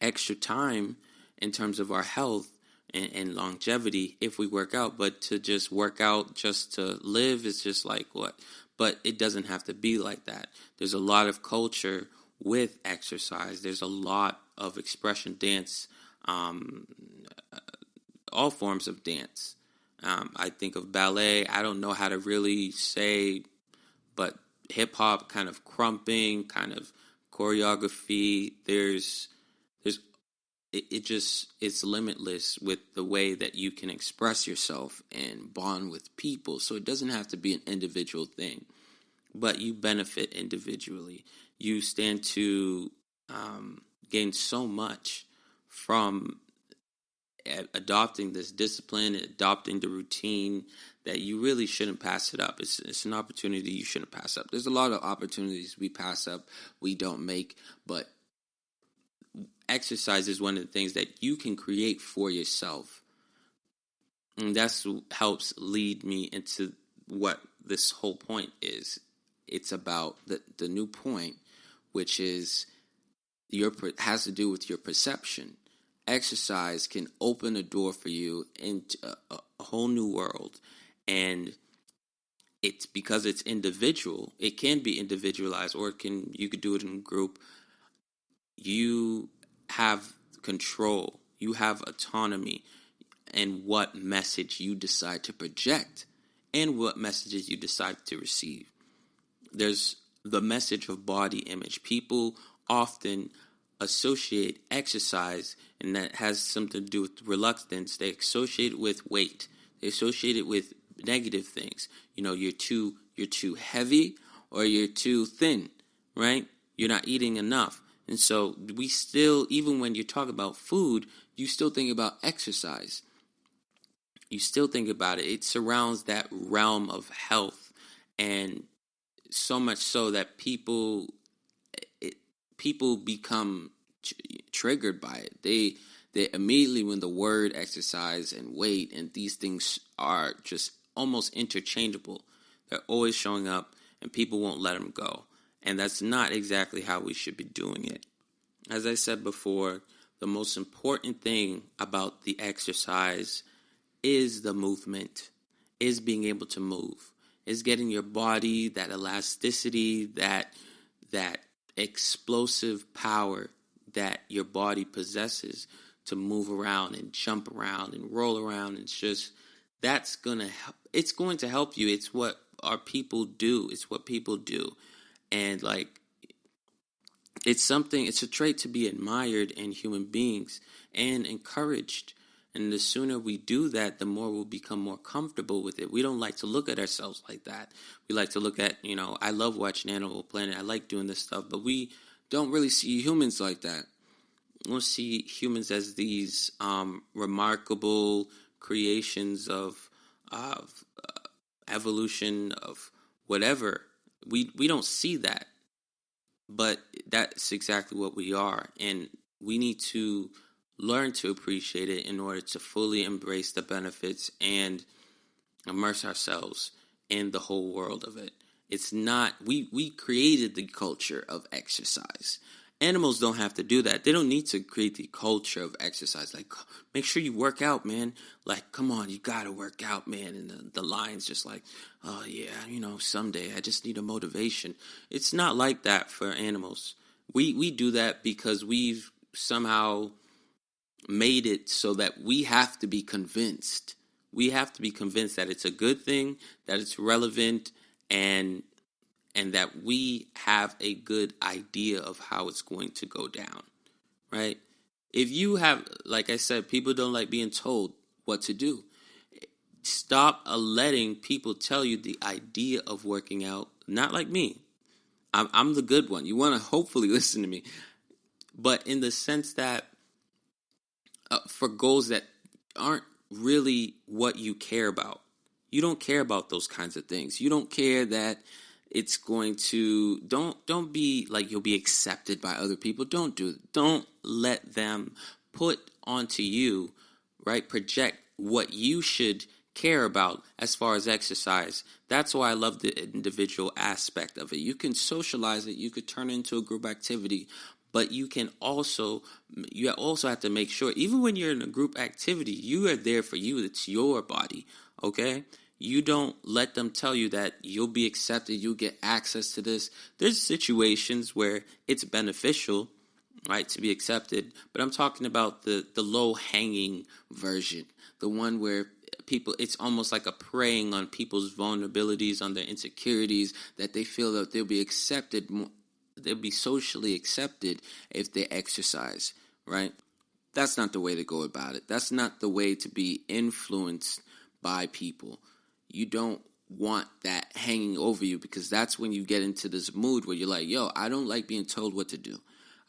extra time in terms of our health and longevity if we work out, but to just work out just to live is just like what? But it doesn't have to be like that. There's a lot of culture with exercise. There's a lot of expression, dance, all forms of dance. I think of ballet. I don't know how to really say, but hip hop, kind of crumping, kind of choreography. It's limitless with the way that you can express yourself and bond with people. So it doesn't have to be an individual thing, but you benefit individually. You stand to gain so much from adopting this discipline, adopting the routine, that you really shouldn't pass it up. It's an opportunity you shouldn't pass up. There's a lot of opportunities we pass up, we don't make, but exercise is one of the things that you can create for yourself. And that's what helps lead me into what this whole point is. It's about the new point, which is has to do with your perception. Exercise can open a door for you into a whole new world. And it's because it's individual. It can be individualized, or you could do it in a group. You have control. You have autonomy in what message you decide to project and what messages you decide to receive. There's the message of body image. People often associate exercise, and that has something to do with reluctance. They associate it with weight. They associate it with negative things. You're too heavy or you're too thin, right? You're not eating enough. And so we still, even when you talk about food, you still think about exercise. You still think about it. It surrounds that realm of health, and so much so that people become triggered by it. They immediately, when the word exercise and weight and these things are just almost interchangeable, they're always showing up, and people won't let them go. And that's not exactly how we should be doing it. As I said before, the most important thing about the exercise is the movement, is being able to move. It's getting your body that elasticity, that explosive power that your body possesses to move around and jump around and roll around. It's going to help you. It's what our people do. It's what people do. And like, it's a trait to be admired in human beings and encouraged. And the sooner we do that, the more we'll become more comfortable with it. We don't like to look at ourselves like that. We like to look at, I love watching Animal Planet. I like doing this stuff, but we don't really see humans like that. We don't see humans as these remarkable creations of evolution, of whatever. We don't see that. But that's exactly what we are. And we need to learn to appreciate it in order to fully embrace the benefits and immerse ourselves in the whole world of it. It's not, we created the culture of exercise. Animals don't have to do that. They don't need to create the culture of exercise. Like, make sure you work out, man. Like, come on, you got to work out, man. And the lion's just like, oh, yeah, someday I just need a motivation. It's not like that for animals. We do that because we've somehow made it so that we have to be convinced. We have to be convinced that it's a good thing, that it's relevant, and that we have a good idea of how it's going to go down, right? If you have, like I said, people don't like being told what to do. Stop letting people tell you the idea of working out. Not like me. I'm the good one. You want to hopefully listen to me. But in the sense that for goals that aren't really what you care about. You don't care about those kinds of things. You don't care that it's going to, don't be like you'll be accepted by other people. Don't let them put onto you, right? Project what you should care about as far as exercise. That's why I love the individual aspect of it. You can socialize it. You could turn it into a group activity, but you also have to make sure, even when you're in a group activity, you are there for you. It's your body, okay? You don't let them tell you that you'll be accepted, you'll get access to this. There's situations where it's beneficial, right, to be accepted. But I'm talking about the low-hanging version, the one where people, it's almost like a preying on people's vulnerabilities, on their insecurities, that they feel that they'll be accepted, they'll be socially accepted if they exercise, right? That's not the way to go about it. That's not the way to be influenced by people. You don't want that hanging over you, because that's when you get into this mood where you're like, yo, I don't like being told what to do.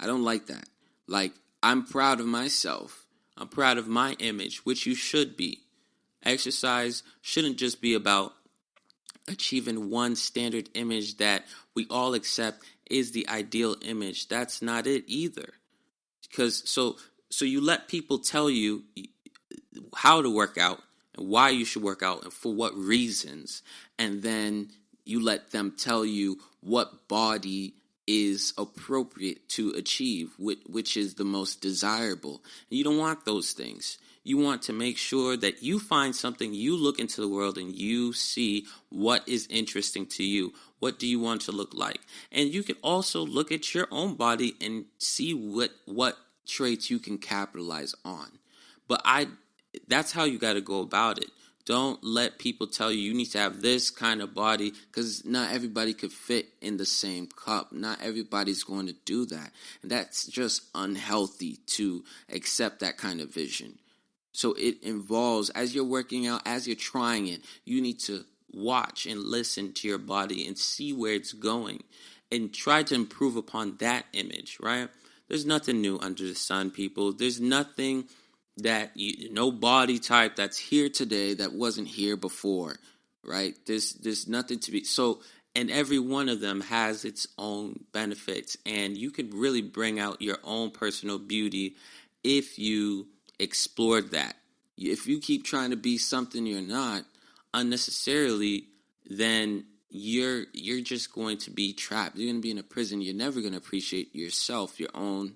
I don't like that. Like, I'm proud of myself. I'm proud of my image, which you should be. Exercise shouldn't just be about achieving one standard image that we all accept is the ideal image. That's not it either. Because so you let people tell you how to work out, and why you should work out, and for what reasons. And then you let them tell you what body is appropriate to achieve, which is the most desirable. And you don't want those things. You want to make sure that you find something, you look into the world and you see what is interesting to you. What do you want to look like? And you can also look at your own body and see what traits you can capitalize on. But that's how you got to go about it. Don't let people tell you need to have this kind of body, because not everybody could fit in the same cup. Not everybody's going to do that. And that's just unhealthy to accept that kind of vision. So it involves, as you're working out, as you're trying it, you need to watch and listen to your body and see where it's going and try to improve upon that image, right? There's nothing new under the sun, people. There's nothing no body type that's here today that wasn't here before, right? There's nothing to be, so, and every one of them has its own benefits, and you can really bring out your own personal beauty if you explore that. If you keep trying to be something you're not unnecessarily, then you're just going to be trapped. You're going to be in a prison. You're never going to appreciate yourself, your own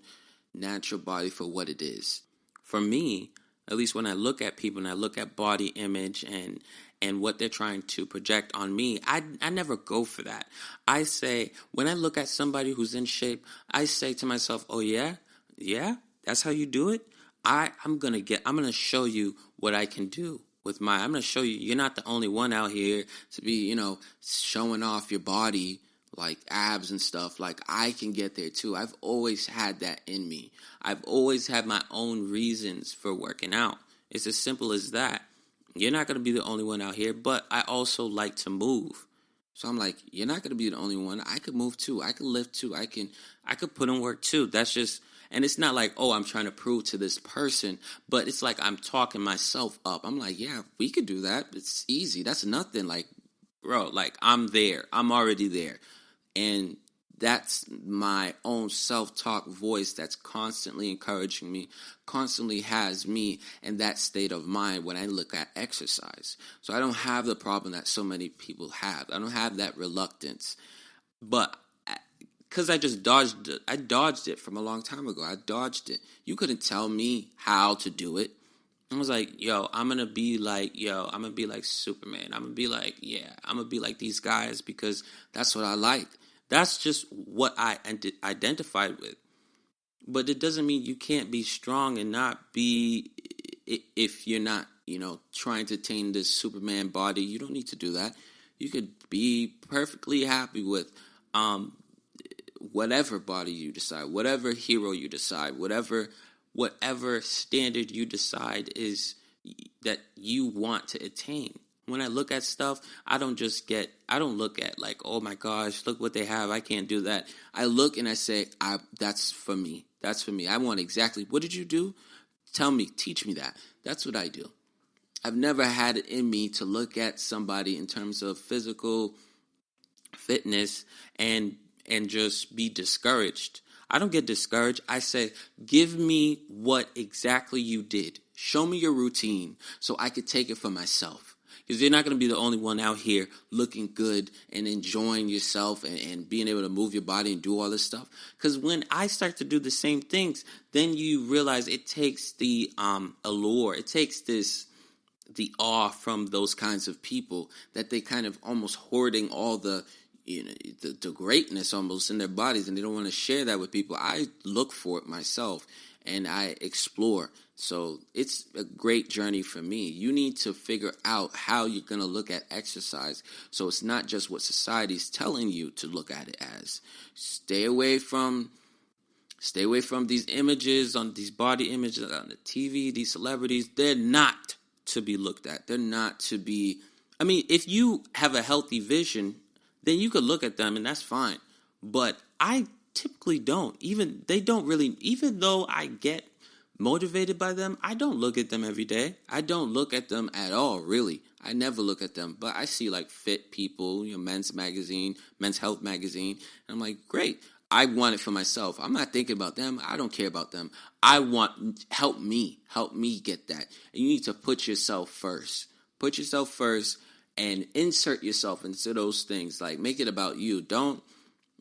natural body, for what it is. For me, at least when I look at people and I look at body image and and what they're trying to project on me, I never go for that. I say, when I look at somebody who's in shape, I say to myself, oh yeah, that's how you do it? I'm gonna show you what I can do with I'm gonna show you, you're not the only one out here to be, showing off your body, like abs and stuff. Like, I can get there too. I've always had that in me. I've always had my own reasons for working out. It's as simple as that. You're not going to be the only one out here, but I also like to move. So I'm like, you're not going to be the only one. I could move too. I could lift too. I could put in work too. That's just, and it's not like, oh, I'm trying to prove to this person, but it's like I'm talking myself up. I'm like, yeah, we could do that. It's easy. That's nothing. Like, bro, like, I'm there. I'm already there. And that's my own self-talk voice that's constantly encouraging me, constantly has me in that state of mind when I look at exercise. So I don't have the problem that so many people have. I don't have that reluctance. But because I just dodged it from a long time ago. I dodged it. You couldn't tell me how to do it. I was like, I'm going to be like Superman. I'm going to be like these guys because that's what I like. That's just what I identified with. But it doesn't mean you can't be strong and not be, if you're not, trying to attain this Superman body. You don't need to do that. You could be perfectly happy with whatever body you decide, whatever hero you decide, whatever standard you decide is that you want to attain. When I look at stuff, I don't look at like, oh my gosh, look what they have. I can't do that. I look and I say, that's for me. That's for me. I want exactly, what did you do? Tell me, teach me that. That's what I do. I've never had it in me to look at somebody in terms of physical fitness and just be discouraged. I don't get discouraged. I say, give me what exactly you did. Show me your routine so I could take it for myself. Because you're not going to be the only one out here looking good and enjoying yourself and being able to move your body and do all this stuff. Because when I start to do the same things, then you realize it takes the allure. It takes the awe from those kinds of people that they kind of almost hoarding all the greatness almost in their bodies, and they don't want to share that with people. I look for it myself and I explore. So it's a great journey for me. You need to figure out how you're going to look at exercise. So it's not just what society's telling you to look at it as. Stay away from these images, on these body images on the TV, these celebrities. They're not to be looked at. They're not to be, if you have a healthy vision, then you could look at them and that's fine. But I typically don't. Even though I get motivated by them, I don't look at them every day. I don't look at them at all, really. I never look at them. But I see like fit people, Men's Health magazine, and I'm like, great. I want it for myself. I'm not thinking about them. I don't care about them. I want, help me get that. And you need to put yourself first. Put yourself first and insert yourself into those things. Like, make it about you. Don't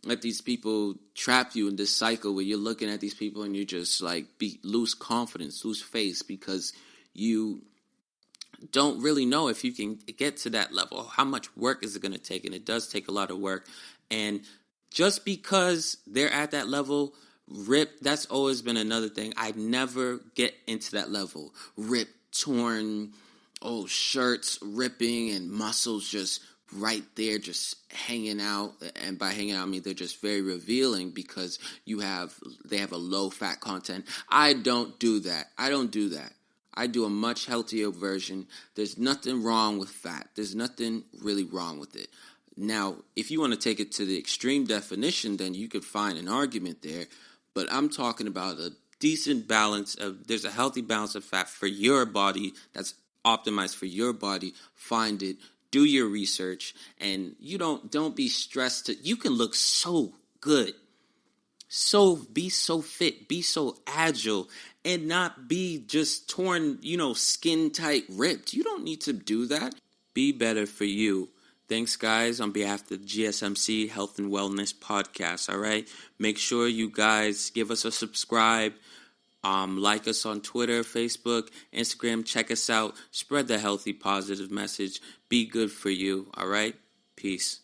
let these people trap you in this cycle where you're looking at these people and you just like lose confidence, lose faith, because you don't really know if you can get to that level. How much work is it going to take? And it does take a lot of work. And just because they're at that level, that's always been another thing. I never get into that level. Ripped, torn, shirts ripping and muscles just right there, just hanging out. And by hanging out, I mean they're just very revealing because they have a low fat content. I don't do that. I do a much healthier version. There's nothing wrong with fat. There's nothing really wrong with it. Now, if you want to take it to the extreme definition, then you could find an argument there. But I'm talking about a decent balance there's a healthy balance of fat for your body that's optimized for your body. Find it. Do your research, and you don't be stressed. You can look so good, be so fit, be so agile, and not be just torn, skin tight, ripped. You don't need to do that. Be better for you. Thanks, guys, on behalf of the GSMC Health and Wellness Podcast, all right? Make sure you guys give us a subscribe. Like us on Twitter, Facebook, Instagram. Check us out. Spread the healthy, positive message. Be good for you. All right? Peace.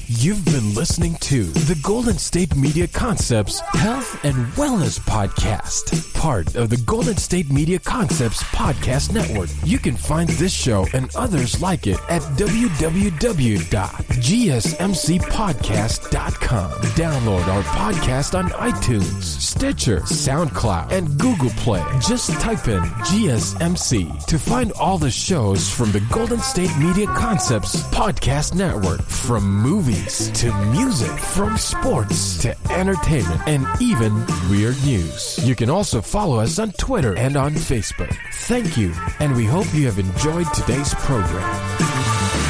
You've been listening to the Golden State Media Concepts Health and Wellness Podcast, part of the Golden State Media Concepts Podcast Network. You can find this show and others like it at www.gsmcpodcast.com. Download our podcast on iTunes, Stitcher, SoundCloud, and Google Play. Just type in GSMC to find all the shows from the Golden State Media Concepts Podcast Network, from movies to music, from sports to entertainment, and even weird news. You can also follow us on Twitter and on Facebook. Thank you, and we hope you have enjoyed today's program.